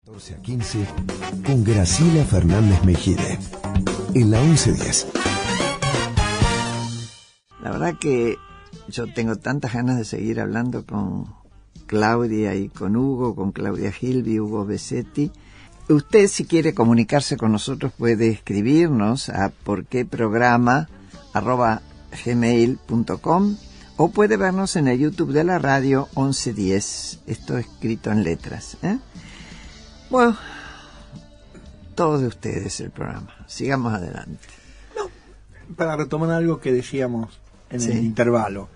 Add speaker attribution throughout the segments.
Speaker 1: 14 a 15 con Graciela Fernández Mejide en la 1110.
Speaker 2: La verdad que yo tengo tantas ganas de seguir hablando con Claudia y con Hugo, con Claudia Gilby, Hugo Besetti. Usted, si quiere comunicarse con nosotros, puede escribirnos a porqueprograma@gmail.com o puede vernos en el YouTube de la radio 1110. Esto escrito en letras, Bueno, todo de ustedes el programa. Sigamos adelante.
Speaker 3: No, para retomar algo que decíamos en el intervalo,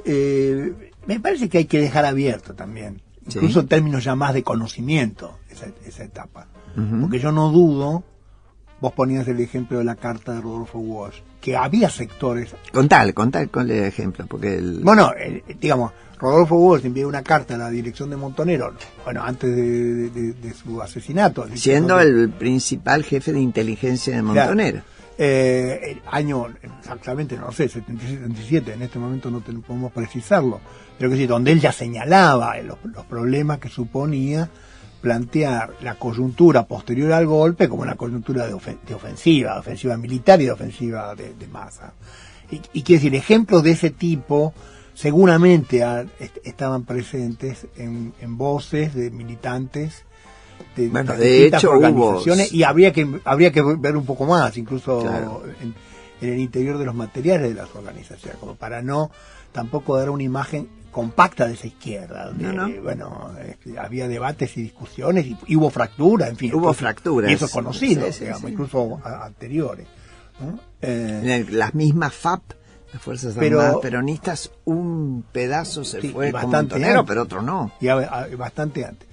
Speaker 3: me parece que hay que dejar abierto también, incluso en términos ya más de conocimiento, esa etapa. Porque yo no dudo, vos ponías el ejemplo de la carta de Rodolfo Walsh, que había sectores... Contale con el ejemplo, porque Bueno, digamos... Rodolfo Walsh envió una carta a la dirección de Montonero, bueno, antes de su asesinato.
Speaker 2: Siendo el principal jefe de inteligencia de Montonero.
Speaker 3: El año, exactamente, no sé, 77, en este momento no podemos precisarlo, pero que sí, donde él ya señalaba los problemas que suponía plantear la coyuntura posterior al golpe como una coyuntura de ofensiva militar y de ofensiva de masa. Y quiere decir, ejemplos de ese tipo... seguramente estaban presentes en voces de militantes de distintas organizaciones, y habría que ver un poco más, incluso en el interior de los materiales de las organizaciones, como para no tampoco dar una imagen compacta de esa izquierda, donde había debates y discusiones y hubo fractura, en fin.
Speaker 2: Hubo fracturas.
Speaker 3: Y eso es conocido, incluso anteriores, ¿no?
Speaker 2: Las mismas FAP, las fuerzas armadas peronistas, un pedazo se fue con Montonero, pero otro no.
Speaker 3: Y bastante antes.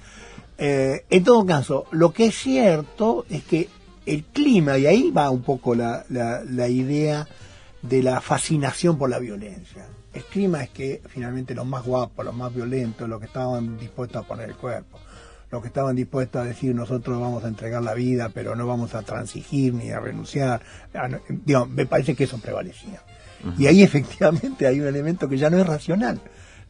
Speaker 3: En todo caso, lo que es cierto es que el clima, y ahí va un poco la idea de la fascinación por la violencia. El clima es que finalmente los más guapos, los más violentos, los que estaban dispuestos a poner el cuerpo, los que estaban dispuestos a decir nosotros vamos a entregar la vida, pero no vamos a transigir ni a renunciar, me parece que eso prevalecía. Y ahí efectivamente hay un elemento que ya no es racional,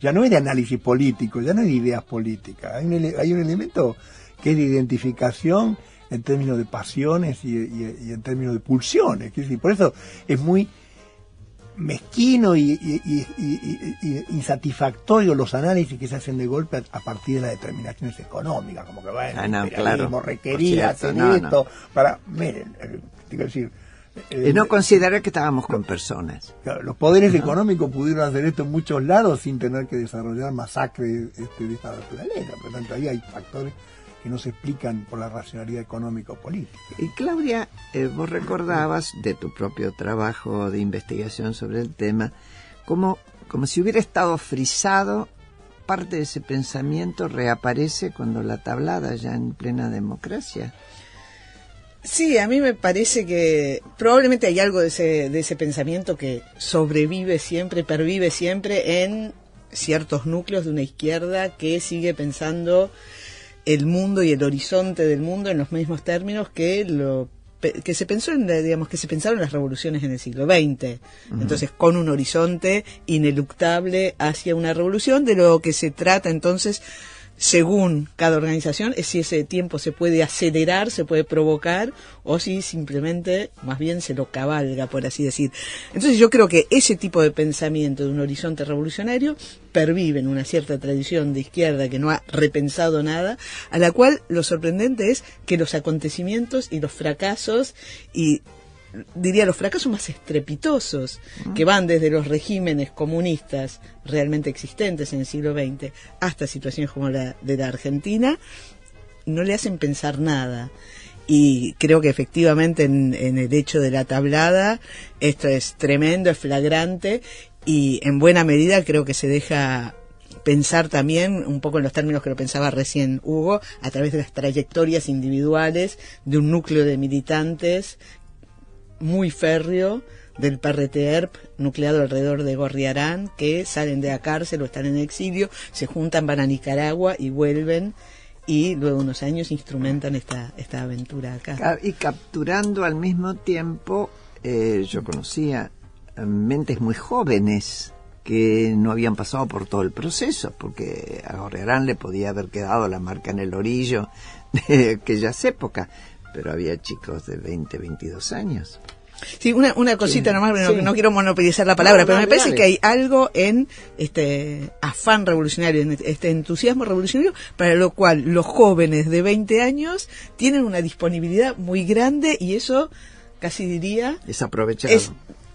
Speaker 3: ya no es de análisis político, ya no es de ideas políticas, hay un elemento que es de identificación en términos de pasiones y en términos de pulsiones. Es decir, por eso es muy mezquino y insatisfactorio los análisis que se hacen de golpe a partir de las determinaciones económicas, como que el imperialismo requería hacer esto para... Miren, quiero decir...
Speaker 2: no considerar que estábamos con personas.
Speaker 3: Claro, los poderes económicos pudieron hacer esto en muchos lados sin tener que desarrollar masacres de esta naturaleza. Por lo tanto, ahí hay factores que no se explican por la racionalidad económica o política.
Speaker 2: Y Claudia, vos recordabas de tu propio trabajo de investigación sobre el tema, como si hubiera estado frisado, parte de ese pensamiento reaparece cuando la tablada, ya en plena democracia.
Speaker 4: Sí, a mí me parece que probablemente hay algo de ese pensamiento que sobrevive siempre, pervive siempre en ciertos núcleos de una izquierda que sigue pensando el mundo y el horizonte del mundo en los mismos términos que se pensó que se pensaron las revoluciones en el siglo XX. Entonces, con un horizonte ineluctable hacia una revolución, de lo que se trata entonces, según cada organización, es si ese tiempo se puede acelerar, se puede provocar, o si simplemente, más bien, se lo cabalga, por así decir. Entonces yo creo que ese tipo de pensamiento de un horizonte revolucionario pervive en una cierta tradición de izquierda que no ha repensado nada, a la cual lo sorprendente es que los acontecimientos y los fracasos, y diría los fracasos más estrepitosos, que van desde los regímenes comunistas realmente existentes en el siglo XX hasta situaciones como la de la Argentina, no le hacen pensar nada. Y creo que efectivamente en el hecho de la tablada esto es tremendo, es flagrante, y en buena medida creo que se deja pensar también, un poco en los términos que lo pensaba recién Hugo, a través de las trayectorias individuales de un núcleo de militantes muy férreo del PRT-ERP, nucleado alrededor de Gorriarán, que salen de la cárcel o están en exilio, se juntan, van a Nicaragua y vuelven, y luego de unos años instrumentan esta aventura acá.
Speaker 2: Y capturando al mismo tiempo, yo conocía mentes muy jóvenes que no habían pasado por todo el proceso, porque a Gorriarán le podía haber quedado la marca en el orillo de aquellas épocas, pero había chicos de 20, 22 años.
Speaker 4: Sí, una cosita nomás,
Speaker 2: Sí.
Speaker 4: no quiero monopolizar la palabra, pero
Speaker 2: dale,
Speaker 4: me parece
Speaker 2: dale.
Speaker 4: que hay algo en este afán revolucionario, en este entusiasmo revolucionario, para lo cual los jóvenes de 20 años tienen una disponibilidad muy grande, y eso casi diría
Speaker 2: Es aprovechado.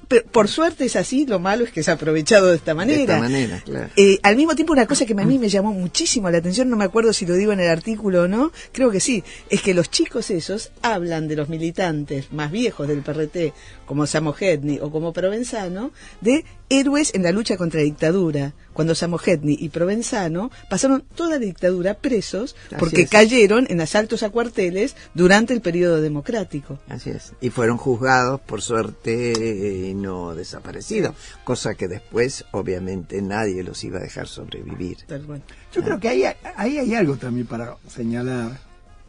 Speaker 4: pero por suerte es así, lo malo es que es aprovechado de esta manera.
Speaker 2: De esta manera, claro.
Speaker 4: Al mismo tiempo, una cosa que a mí me llamó muchísimo la atención, no me acuerdo si lo digo en el artículo o no, creo que sí, es que los chicos esos hablan de los militantes más viejos del PRT, como Samojedni o como Provenzano, de héroes en la lucha contra la dictadura, cuando Samojedni y Provenzano pasaron toda la dictadura presos
Speaker 2: Así
Speaker 4: porque
Speaker 2: es.
Speaker 4: cayeron en asaltos a cuarteles durante el periodo democrático.
Speaker 2: Así es. Y fueron juzgados, por suerte, y no desaparecidos. Cosa que después, obviamente, nadie los iba a dejar sobrevivir.
Speaker 4: Tal cual.
Speaker 3: Yo creo que ahí hay algo también para señalar.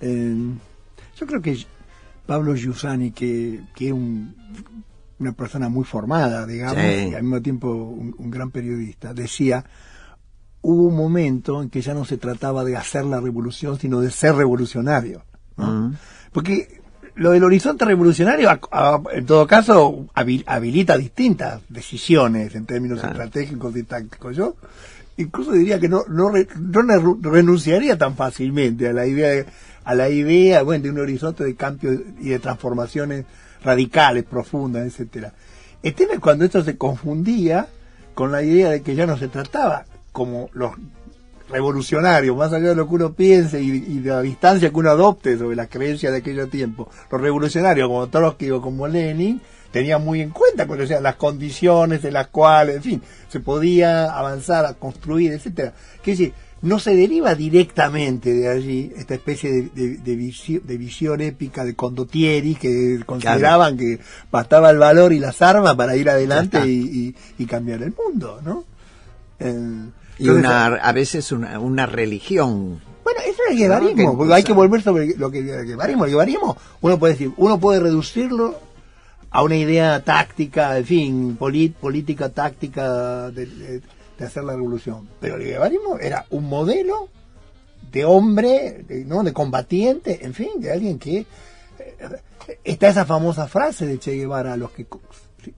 Speaker 3: Yo creo que Pablo Giussani, que es una persona muy formada, digamos,
Speaker 2: Sí.
Speaker 3: y al mismo tiempo un gran periodista, decía, hubo un momento en que ya no se trataba de hacer la revolución, sino de ser revolucionario, ¿no? Porque lo del horizonte revolucionario, en todo caso, habilita distintas decisiones en términos estratégicos y tácticos. Yo incluso diría que no renunciaría tan fácilmente a la idea, bueno, de un horizonte de cambio y de transformaciones radicales, profundas, etcétera. El tema es cuando esto se confundía con la idea de que ya no se trataba como los revolucionarios, más allá de lo que uno piense y de la distancia que uno adopte sobre las creencias de aquellos tiempos, los revolucionarios como Trotsky o como Lenin tenían muy en cuenta, o sea, las condiciones en las cuales, en fin, se podía avanzar a construir, etcétera. Que decir, no se deriva directamente de allí esta especie de visión épica de Condottieri, que consideraban que bastaba el valor y las armas para ir adelante y cambiar el mundo, ¿no?
Speaker 2: Y a veces una religión.
Speaker 3: Bueno, eso es el guevarismo, porque hay que volver sobre lo que es el guevarismo. El guevarismo, uno puede reducirlo a una idea táctica, en fin, política táctica de hacer la revolución. Pero el guevarismo era un modelo de hombre, ¿no? De combatiente, en fin, de alguien que... está esa famosa frase de Che Guevara, a los que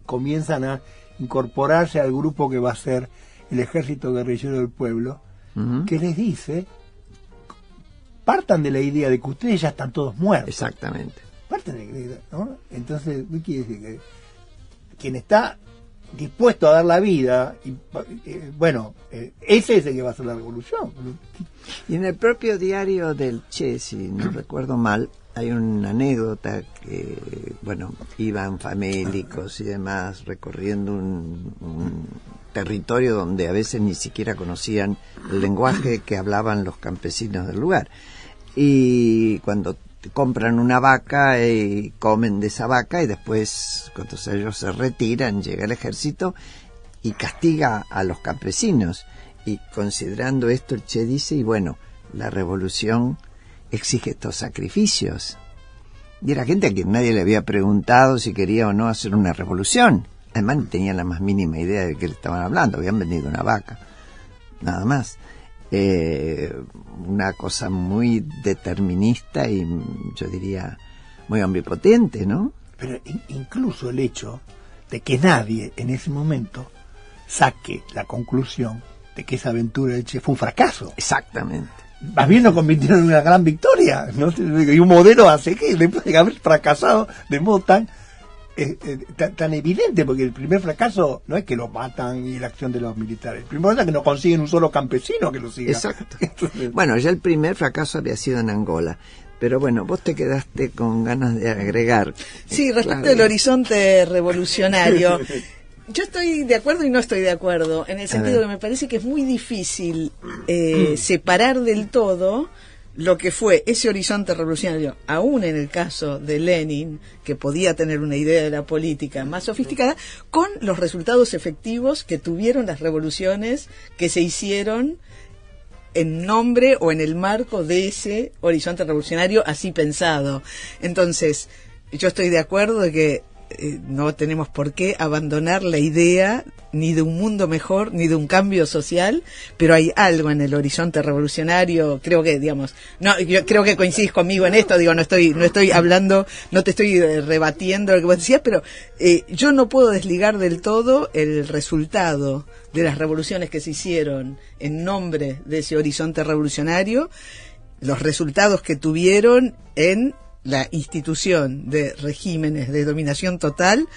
Speaker 3: comienzan a incorporarse al grupo que va a ser el ejército guerrillero del pueblo, que les dice, partan de la idea de que ustedes ya están todos muertos.
Speaker 2: Exactamente.
Speaker 3: Parten de la idea, ¿no? Entonces, ¿qué quiere decir? Que quien está dispuesto a dar la vida, ese es el que va a hacer la revolución.
Speaker 2: Y en el propio diario del Che, si no recuerdo mal, hay una anécdota que, iban famélicos y demás recorriendo un territorio donde a veces ni siquiera conocían el lenguaje que hablaban los campesinos del lugar. Y cuando compran una vaca y comen de esa vaca, y después, cuando ellos se retiran, llega el ejército y castiga a los campesinos. Y considerando esto, el Che dice, la revolución exige estos sacrificios. Y era gente a quien nadie le había preguntado si quería o no hacer una revolución. Además, no tenían la más mínima idea de qué le estaban hablando. Habían vendido una vaca, nada más. Una cosa muy determinista y, yo diría, muy omnipotente, ¿no?
Speaker 3: Pero incluso el hecho de que nadie en ese momento saque la conclusión de que esa aventura del Che fue un fracaso.
Speaker 2: Exactamente.
Speaker 3: Más bien lo convirtieron en una gran victoria, ¿no? Y un modelo hace que, después de haber fracasado de modo tan evidente, porque el primer fracaso no es que lo matan y la acción de los militares, el primer fracaso es que no consiguen un solo campesino que lo siga.
Speaker 2: Exacto.
Speaker 3: Entonces,
Speaker 2: Ya el primer fracaso había sido en Angola, pero vos te quedaste con ganas de agregar.
Speaker 4: Sí, respecto del horizonte revolucionario, yo estoy de acuerdo y no estoy de acuerdo, en el sentido que me parece que es muy difícil separar del todo lo que fue ese horizonte revolucionario, aún en el caso de Lenin, que podía tener una idea de la política más sofisticada, con los resultados efectivos que tuvieron las revoluciones que se hicieron en nombre o en el marco de ese horizonte revolucionario así pensado. Entonces, yo estoy de acuerdo de que no tenemos por qué abandonar la idea ni de un mundo mejor, ni de un cambio social, pero hay algo en el horizonte revolucionario, creo que, digamos, no, yo creo que coincidís conmigo en esto, digo, no estoy hablando, no te estoy rebatiendo lo que vos decías, pero yo no puedo desligar del todo el resultado de las revoluciones que se hicieron en nombre de ese horizonte revolucionario, los resultados que tuvieron en la institución de regímenes de dominación total,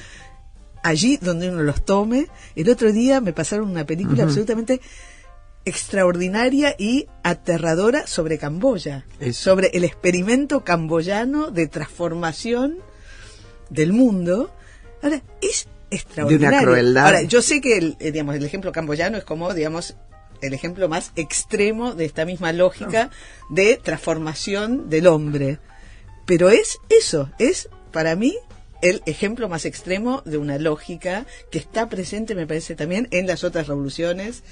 Speaker 4: allí donde uno los tome. El otro día me pasaron una película absolutamente extraordinaria y aterradora sobre Camboya, sobre el experimento camboyano de transformación del mundo. Ahora, es extraordinario.
Speaker 2: De una crueldad.
Speaker 4: Ahora, yo sé que el ejemplo camboyano es como, digamos, el ejemplo más extremo de esta misma lógica de transformación del hombre. Pero es eso, es para mí el ejemplo más extremo de una lógica que está presente, me parece, también en las otras revoluciones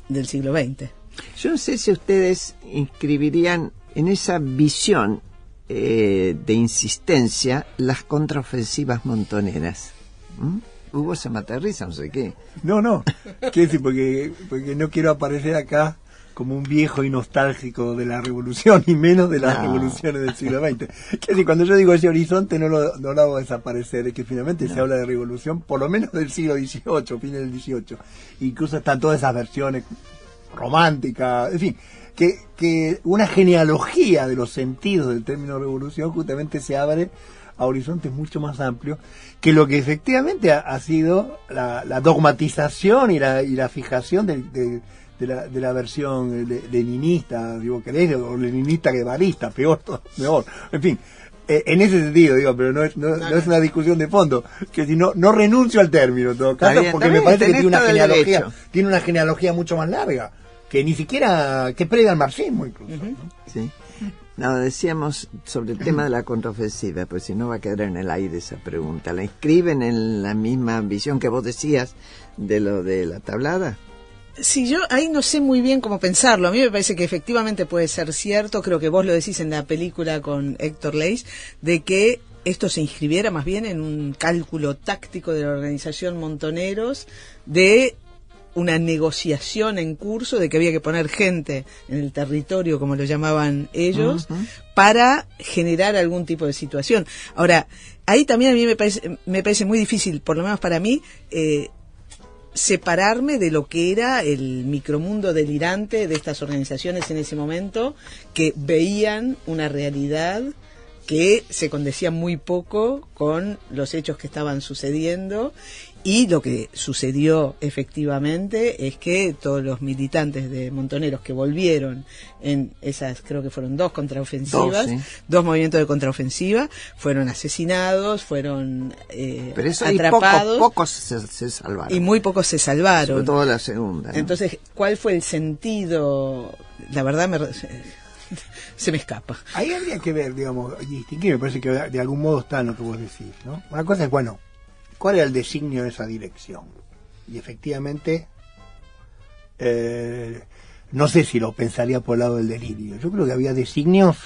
Speaker 4: del siglo XX.
Speaker 2: Yo no sé si ustedes inscribirían en esa visión de insistencia las contraofensivas montoneras. Hugo se mata de risa, no sé qué.
Speaker 3: No, quiero decir, porque no quiero aparecer acá como un viejo y nostálgico de la revolución, y menos de las revoluciones del siglo XX. Quiero decir, cuando yo digo ese horizonte no lo hago desaparecer, es que finalmente se habla de revolución, por lo menos del siglo XVIII, fines del XVIII. Incluso están todas esas versiones románticas, en fin, que una genealogía de los sentidos del término revolución justamente se abre a horizontes mucho más amplios que lo que efectivamente ha sido la dogmatización y la fijación de la versión leninista, digo, querés, o leninista guevarista, peor. En fin, en ese sentido, digo, pero no es una discusión de fondo, que si no renuncio al término, en todo caso, porque me parece que tiene una genealogía mucho más larga, que ni siquiera, que previa al marxismo incluso. ¿No?
Speaker 2: Sí. No, decíamos sobre el tema de la contraofensiva, pues si no va a quedar en el aire esa pregunta. ¿La inscriben en la misma visión que vos decías de lo de la tablada?
Speaker 4: Sí, yo ahí no sé muy bien cómo pensarlo. A mí me parece que efectivamente puede ser cierto, creo que vos lo decís en la película con Héctor Leis, de que esto se inscribiera más bien en un cálculo táctico de la organización Montoneros, de una negociación en curso, de que había que poner gente en el territorio, como lo llamaban ellos, para generar algún tipo de situación. Ahora, ahí también a mí me parece muy difícil, por lo menos para mí, separarme de lo que era el micromundo delirante de estas organizaciones en ese momento, que veían una realidad que se condecía muy poco con los hechos que estaban sucediendo. Y lo que sucedió efectivamente es que todos los militantes de Montoneros que volvieron en esas, creo que fueron 2 contraofensivas, 2 movimientos de contraofensiva, fueron asesinados, fueron
Speaker 2: pero eso
Speaker 4: atrapados.
Speaker 2: Y pocos se salvaron.
Speaker 4: Y muy pocos se salvaron.
Speaker 2: Sobre todo la segunda, ¿no?
Speaker 4: Entonces, ¿cuál fue el sentido? La verdad se me escapa.
Speaker 3: Ahí habría que ver, digamos, y distinguir, me parece que de algún modo está en lo que vos decís, ¿no? Una cosa es, bueno, ¿cuál era el designio de esa dirección? Y efectivamente, no sé si lo pensaría por el lado del delirio. Yo creo que había designios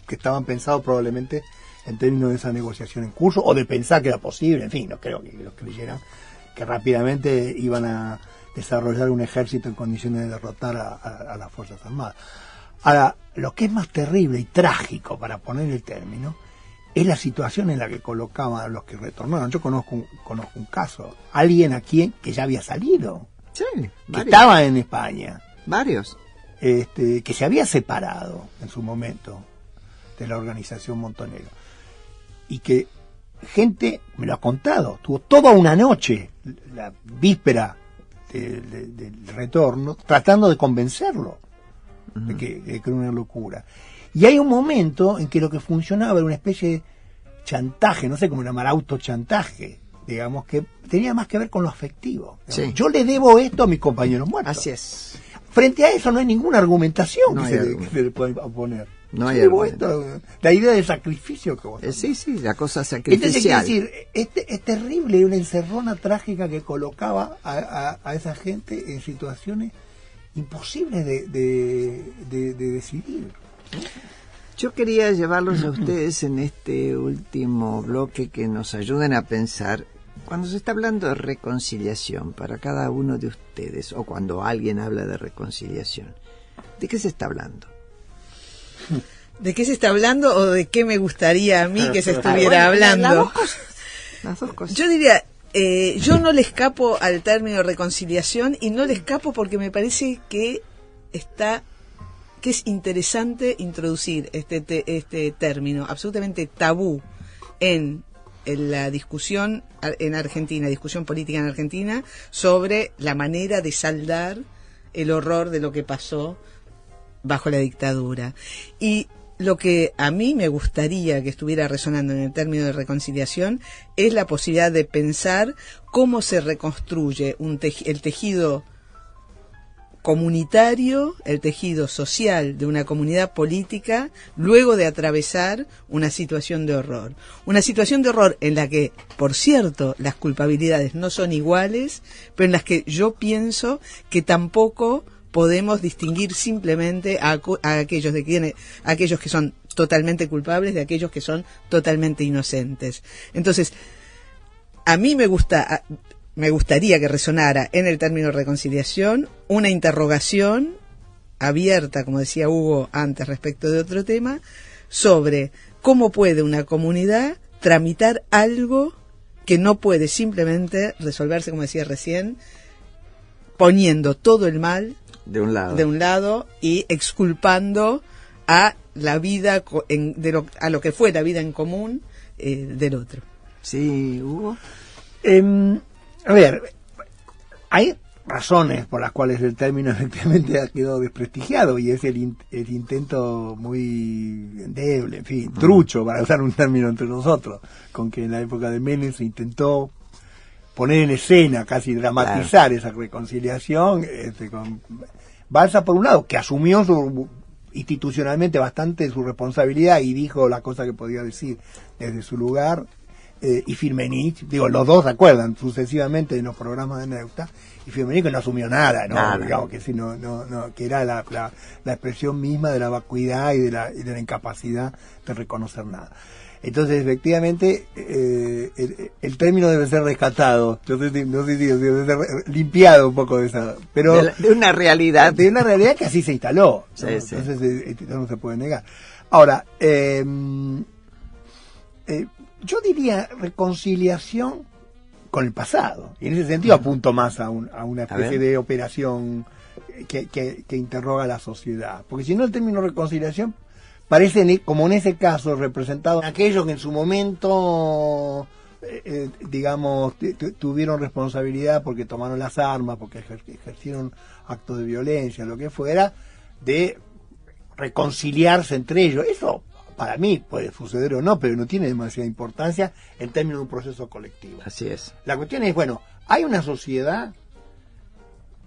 Speaker 3: que estaban pensados probablemente en términos de esa negociación en curso, o de pensar que era posible, en fin, no creo que los creyeran, que rápidamente iban a desarrollar un ejército en condiciones de derrotar a las Fuerzas Armadas. Ahora, lo que es más terrible y trágico, para poner el término, es la situación en la que colocaban a los que retornaron. Yo conozco un caso, alguien aquí que ya había salido,
Speaker 2: sí,
Speaker 3: que estaba en España,
Speaker 2: varios,
Speaker 3: que se había separado en su momento de la organización Montonero, y que gente me lo ha contado, tuvo toda una noche, la víspera del retorno, tratando de convencerlo de que era una locura. Y hay un momento en que lo que funcionaba era una especie de chantaje, no sé cómo llamar, autochantaje, digamos, que tenía más que ver con lo afectivo.
Speaker 2: Sí.
Speaker 3: Yo le debo esto a mis compañeros muertos.
Speaker 2: Así es.
Speaker 3: Frente a eso no hay ninguna argumentación
Speaker 2: No
Speaker 3: que se le pueda oponer.
Speaker 2: No hay
Speaker 3: debo esto, la idea de sacrificio que vos
Speaker 2: sí, la cosa sacrificial.
Speaker 3: Entonces, quiero decir, es terrible, una encerrona trágica que colocaba a esa gente en situaciones imposibles de decidir.
Speaker 2: Yo quería llevarlos a ustedes en este último bloque que nos ayuden a pensar, cuando se está hablando de reconciliación para cada uno de ustedes, o cuando alguien habla de reconciliación, ¿de qué se está hablando?
Speaker 4: ¿De qué se está hablando o de qué me gustaría a mí que se estuviera hablando?
Speaker 2: Las dos cosas.
Speaker 4: Yo diría, yo no le escapo al término reconciliación, y no le escapo porque me parece que es interesante introducir este término absolutamente tabú en la discusión en Argentina, discusión política en Argentina, sobre la manera de saldar el horror de lo que pasó bajo la dictadura. Y lo que a mí me gustaría que estuviera resonando en el término de reconciliación es la posibilidad de pensar cómo se reconstruye el tejido comunitario, el tejido social de una comunidad política luego de atravesar una situación de horror. Una situación de horror en la que, por cierto, las culpabilidades no son iguales, pero en las que yo pienso que tampoco podemos distinguir simplemente a aquellos que son totalmente culpables de aquellos que son totalmente inocentes. Entonces, a mí me gustaría que resonara en el término reconciliación una interrogación abierta, como decía Hugo antes respecto de otro tema, sobre cómo puede una comunidad tramitar algo que no puede simplemente resolverse, como decía recién, poniendo todo el mal de un lado y exculpando a la vida, a lo que fue la vida en común del otro.
Speaker 2: Sí, Hugo.
Speaker 3: A ver, hay razones por las cuales el término efectivamente ha quedado desprestigiado, y es el intento muy endeble, en fin, trucho, para usar un término entre nosotros, con que en la época de Menem se intentó poner en escena, casi dramatizar esa reconciliación, con Balsa por un lado, que asumió institucionalmente bastante su responsabilidad y dijo la cosa que podía decir desde su lugar, y Firmenich, los dos se acuerdan sucesivamente en los programas de Neusta, y Firmenich que no asumió nada, digamos que sí, que era la expresión misma de la vacuidad y de la incapacidad de reconocer nada. Entonces, efectivamente, el término debe ser rescatado. No sé si debe ser limpiado un poco de esa, pero
Speaker 2: de una realidad,
Speaker 3: que así se instaló, ¿no?
Speaker 2: Sí.
Speaker 3: Entonces no se puede negar. Ahora, yo diría reconciliación con el pasado, y en ese sentido apunto más a una especie de operación que interroga a la sociedad, porque si no el término reconciliación parece, como en ese caso, representado en aquellos que en su momento digamos tuvieron responsabilidad porque tomaron las armas, porque ejercieron actos de violencia, lo que fuera, de reconciliarse entre ellos. Eso para mí puede suceder o no, pero no tiene demasiada importancia en términos de un proceso colectivo.
Speaker 2: Así es.
Speaker 3: La cuestión es, bueno, hay una sociedad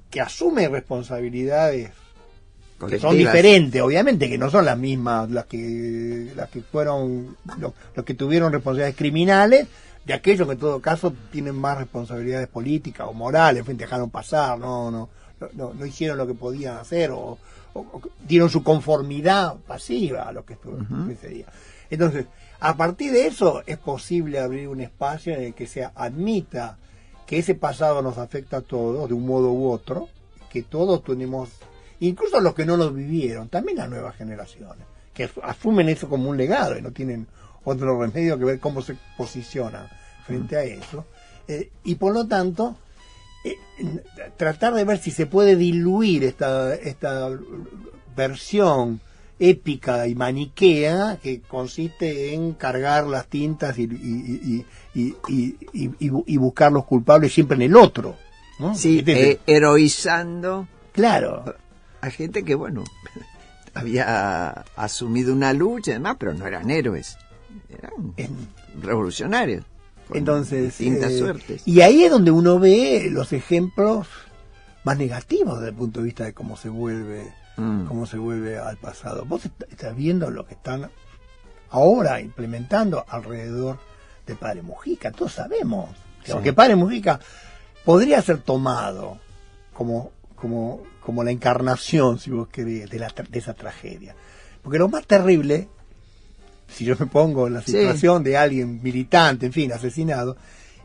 Speaker 3: que asume responsabilidades que son diferentes, obviamente, que no son las mismas las que fueron los que tuvieron responsabilidades criminales, de aquellos que en todo caso tienen más responsabilidades políticas o morales, en fin, dejaron pasar, no hicieron lo que podían hacer, o dieron su conformidad pasiva a lo que sucedía. Entonces, a partir de eso es posible abrir un espacio en el que se admita que ese pasado nos afecta a todos de un modo u otro, que todos tenemos, incluso los que no lo vivieron, también las nuevas generaciones, que asumen eso como un legado y no tienen otro remedio que ver cómo se posicionan frente a eso, y por lo tanto tratar de ver si se puede diluir esta versión épica y maniquea que consiste en cargar las tintas y buscar los culpables siempre en el otro, ¿no?
Speaker 2: Sí, heroizando,
Speaker 3: claro,
Speaker 2: a gente que, bueno, había asumido una lucha y demás, pero no eran héroes, eran revolucionarios.
Speaker 3: Entonces,
Speaker 2: distintas suertes.
Speaker 3: Y ahí es donde uno ve los ejemplos más negativos desde el punto de vista de cómo se vuelve al pasado. Vos estás viendo lo que están ahora implementando alrededor de Padre Mujica. Todos sabemos que aunque Padre Mujica podría ser tomado como la encarnación, si vos querés, de esa tragedia. Porque lo más terrible si yo me pongo en la situación de alguien militante, en fin, asesinado,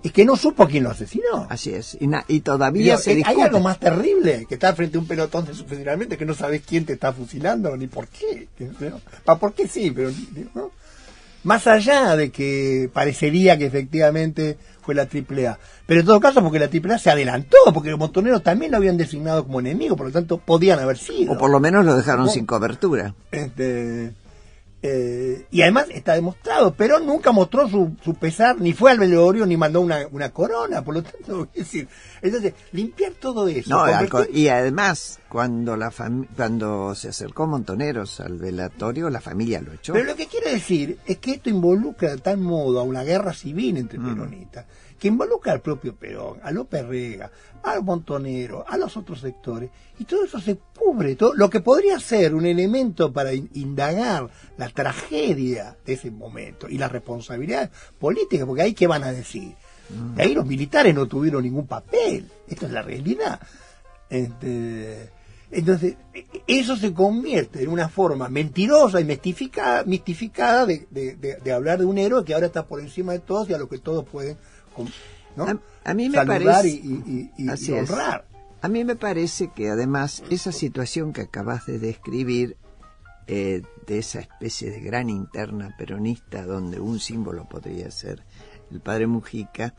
Speaker 3: es que no supo quién lo asesinó.
Speaker 2: Así es, y todavía se discute.
Speaker 3: Hay algo más terrible, que estar frente a un pelotón finalmente que no sabes quién te está fusilando ni por qué. ¿Por qué sí? Pero ¿no? Más allá de que parecería que efectivamente fue la AAA. Pero en todo caso, porque la AAA se adelantó, porque los montoneros también lo habían designado como enemigo, por lo tanto podían haber sido.
Speaker 2: O por lo menos lo dejaron sin cobertura.
Speaker 3: Y además está demostrado, pero nunca mostró su pesar, ni fue al velorio, ni mandó una corona, por lo tanto, es decir, entonces, limpiar todo eso.
Speaker 2: No, y además, cuando se acercó Montoneros al velatorio, la familia lo echó.
Speaker 3: Pero lo que quiere decir es que esto involucra de tal modo a una guerra civil entre peronistas, que involucra al propio Perón, a López Rega, a los Montoneros, a los otros sectores, y todo eso se cubre, todo lo que podría ser un elemento para indagar la tragedia de ese momento y las responsabilidades políticas, porque ahí qué van a decir. De ahí los militares no tuvieron ningún papel, esto es la realidad. Entonces, eso se convierte en una forma mentirosa y mistificada de hablar de un héroe que ahora está por encima de todos y a lo que todos pueden, ¿no?
Speaker 2: A mí me
Speaker 3: saludar
Speaker 2: parece,
Speaker 3: y honrar.
Speaker 2: A mí me parece que además esa situación que acabas de describir, de esa especie de gran interna peronista donde un símbolo podría ser el padre Mujica,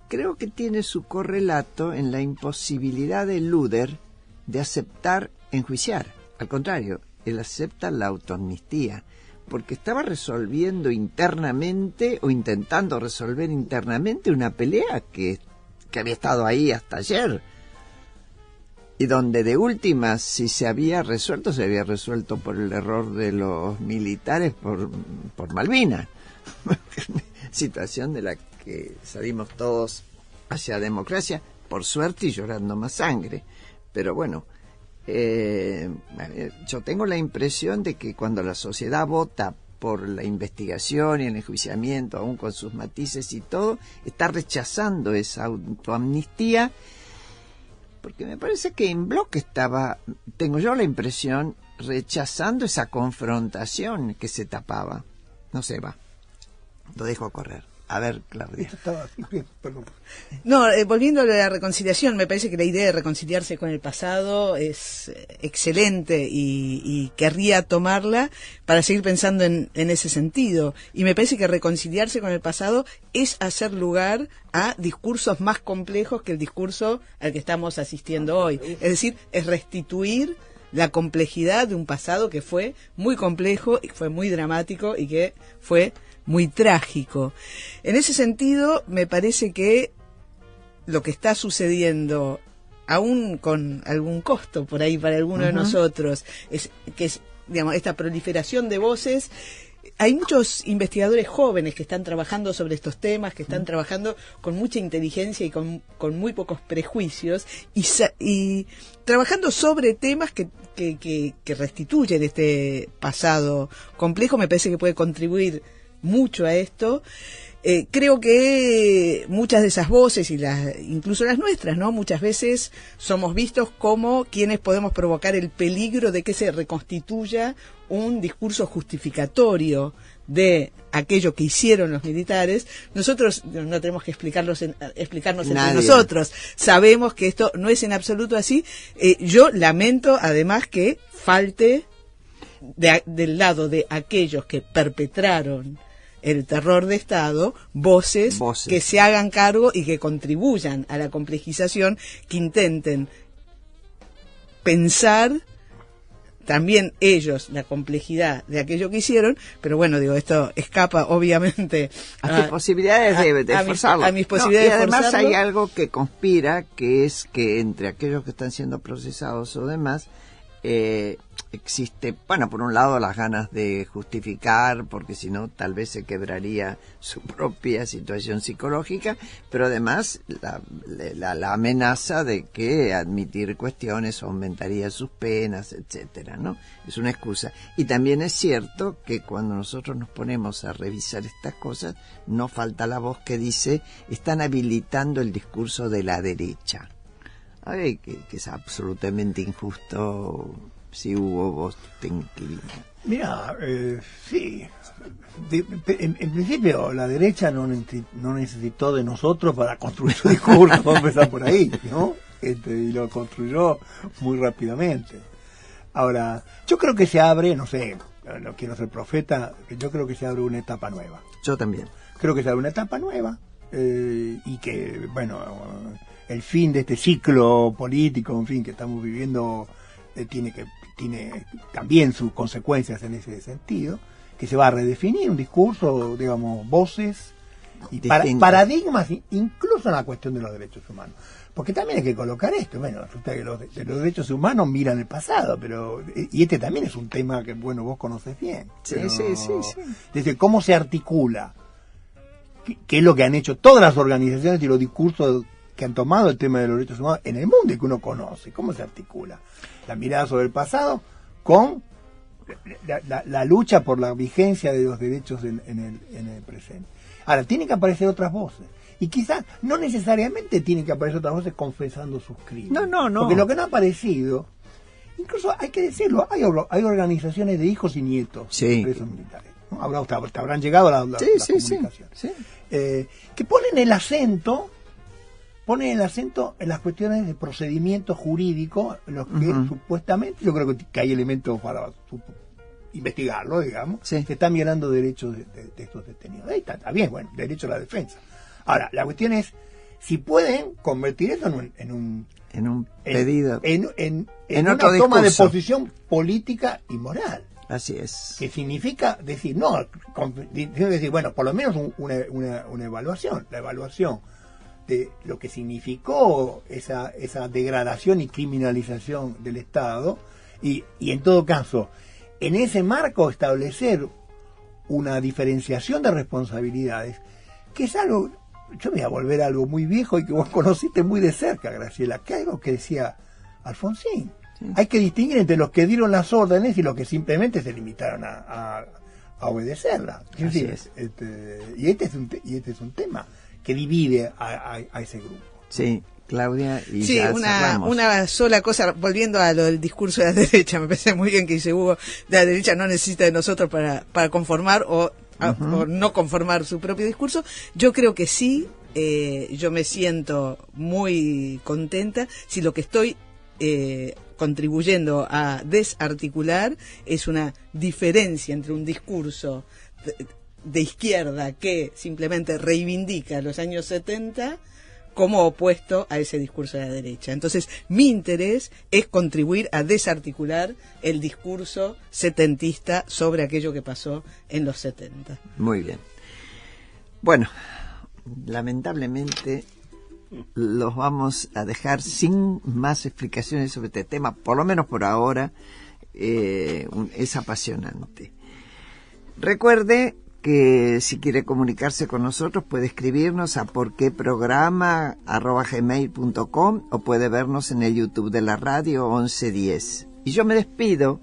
Speaker 2: creo que tiene su correlato en la imposibilidad de Luder de aceptar enjuiciar. Al contrario, él acepta la autoamnistía, porque estaba resolviendo internamente o intentando resolver internamente una pelea que había estado ahí hasta ayer, y donde de última, si se había resuelto por el error de los militares por Malvinas. Situación de la que salimos todos hacia democracia, por suerte, y llorando más sangre. Pero bueno, yo tengo la impresión de que cuando la sociedad vota por la investigación y el enjuiciamiento, aún con sus matices y todo, está rechazando esa autoamnistía, porque me parece que en bloque tengo yo la impresión, rechazando esa confrontación que se tapaba. No sé, lo dejo correr. A ver, Claudia.
Speaker 4: No, volviendo a la reconciliación, me parece que la idea de reconciliarse con el pasado es excelente y querría tomarla para seguir pensando en ese sentido. Y me parece que reconciliarse con el pasado es hacer lugar a discursos más complejos que el discurso al que estamos asistiendo hoy. Es decir, es restituir la complejidad de un pasado que fue muy complejo, y fue muy dramático y que fue muy trágico. En ese sentido, me parece que lo que está sucediendo, aún con algún costo por ahí para alguno de nosotros, es digamos, esta proliferación de voces. Hay muchos investigadores jóvenes que están trabajando sobre estos temas, que están trabajando con mucha inteligencia y con muy pocos prejuicios, y trabajando sobre temas que restituyen este pasado complejo. Me parece que puede contribuir mucho a esto. Creo que muchas de esas voces, incluso las nuestras, ¿no? Muchas veces somos vistos como quienes podemos provocar el peligro de que se reconstituya un discurso justificatorio de aquello que hicieron los militares. Nosotros no tenemos que explicarnos entre nosotros. Sabemos que esto no es en absoluto así. Yo lamento además que falte del lado de aquellos que perpetraron el terror de Estado, voces que se hagan cargo y que contribuyan a la complejización, que intenten pensar también ellos la complejidad de aquello que hicieron, pero bueno, digo, esto escapa obviamente
Speaker 2: a tus posibilidades de forzarlo.
Speaker 4: A mis posibilidades
Speaker 2: y además
Speaker 4: de forzarlo.
Speaker 2: Hay algo que conspira, que es que entre aquellos que están siendo procesados o demás, existe, bueno, por un lado las ganas de justificar, porque si no tal vez se quebraría su propia situación psicológica, pero además la amenaza de que admitir cuestiones aumentaría sus penas, etcétera, ¿no? Es una excusa. Y también es cierto que cuando nosotros nos ponemos a revisar estas cosas, no falta la voz que dice, están habilitando el discurso de la derecha. Ay, que es absolutamente injusto si Hugo vos te inclinas.
Speaker 3: Mira, sí. En principio, la derecha no necesitó de nosotros para construir su discurso, vamos a empezar por ahí, ¿no? Y lo construyó muy rápidamente. Ahora, yo creo que se abre, no sé, no quiero ser profeta, yo creo que se abre una etapa nueva.
Speaker 2: Yo también.
Speaker 3: Creo que se abre una etapa nueva y que, bueno, el fin de este ciclo político, en fin, que estamos viviendo, tiene también sus consecuencias en ese sentido, que se va a redefinir un discurso, digamos, voces y paradigmas, incluso en la cuestión de los derechos humanos. Porque también hay que colocar esto, bueno, resulta que los derechos humanos miran el pasado, y este también es un tema que, bueno, vos conocés bien.
Speaker 2: Sí.
Speaker 3: Desde cómo se articula, qué es lo que han hecho todas las organizaciones y los discursos que han tomado el tema de los derechos humanos en el mundo y que uno conoce, cómo se articula la mirada sobre el pasado con la lucha por la vigencia de los derechos en el presente. Ahora, tienen que aparecer otras voces. Y quizás no necesariamente tienen que aparecer otras voces confesando sus crímenes.
Speaker 2: No.
Speaker 3: Porque lo que no ha aparecido, incluso hay que decirlo, hay organizaciones de hijos y nietos de presos militares. ¿No? Te habrán llegado las comunicaciones.
Speaker 2: Sí.
Speaker 3: Que ponen el acento en las cuestiones de procedimiento jurídico, en los que supuestamente, yo creo que hay elementos para investigarlo, digamos, se están violando derechos de estos detenidos. Ahí está bien, bueno, derecho a la defensa. Ahora, la cuestión es si pueden convertir eso en un
Speaker 2: pedido,
Speaker 3: en
Speaker 2: una
Speaker 3: toma de posición política y moral.
Speaker 2: Así es.
Speaker 3: Que significa decir, bueno, por lo menos una evaluación, la evaluación de lo que significó esa degradación y criminalización del Estado y en todo caso, en ese marco establecer una diferenciación de responsabilidades, que es algo, yo voy a volver a algo muy viejo y que vos conociste muy de cerca, Graciela, que algo que decía Alfonsín. Sí. Hay que distinguir entre los que dieron las órdenes y los que simplemente se limitaron a obedecerlas.
Speaker 2: Así es.
Speaker 3: Y este es un tema que divide a ese grupo.
Speaker 2: Sí, Claudia, y
Speaker 4: sí,
Speaker 2: ya
Speaker 4: una sola cosa, volviendo a lo del discurso de la derecha, me parece muy bien que dice Hugo, de la derecha no necesita de nosotros para conformar o no conformar su propio discurso. Yo creo que sí, yo me siento muy contenta si lo que estoy contribuyendo a desarticular es una diferencia entre un discurso de izquierda que simplemente reivindica los años 70 como opuesto a ese discurso de la derecha. Entonces, mi interés es contribuir a desarticular el discurso setentista sobre aquello que pasó en los 70.
Speaker 2: Muy bien. Bueno, lamentablemente los vamos a dejar sin más explicaciones sobre este tema, por lo menos por ahora. Es apasionante. Recuerde que si quiere comunicarse con nosotros puede escribirnos a porqueprograma@gmail.com o puede vernos en el YouTube de la radio 1110. Y yo me despido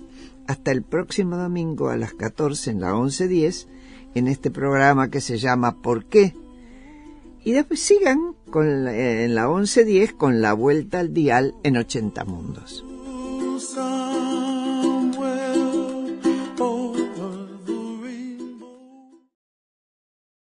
Speaker 2: hasta el próximo domingo a las 14 en la 1110 en este programa que se llama ¿Por qué? Y después sigan en la 1110 con la vuelta al dial en 80 mundos.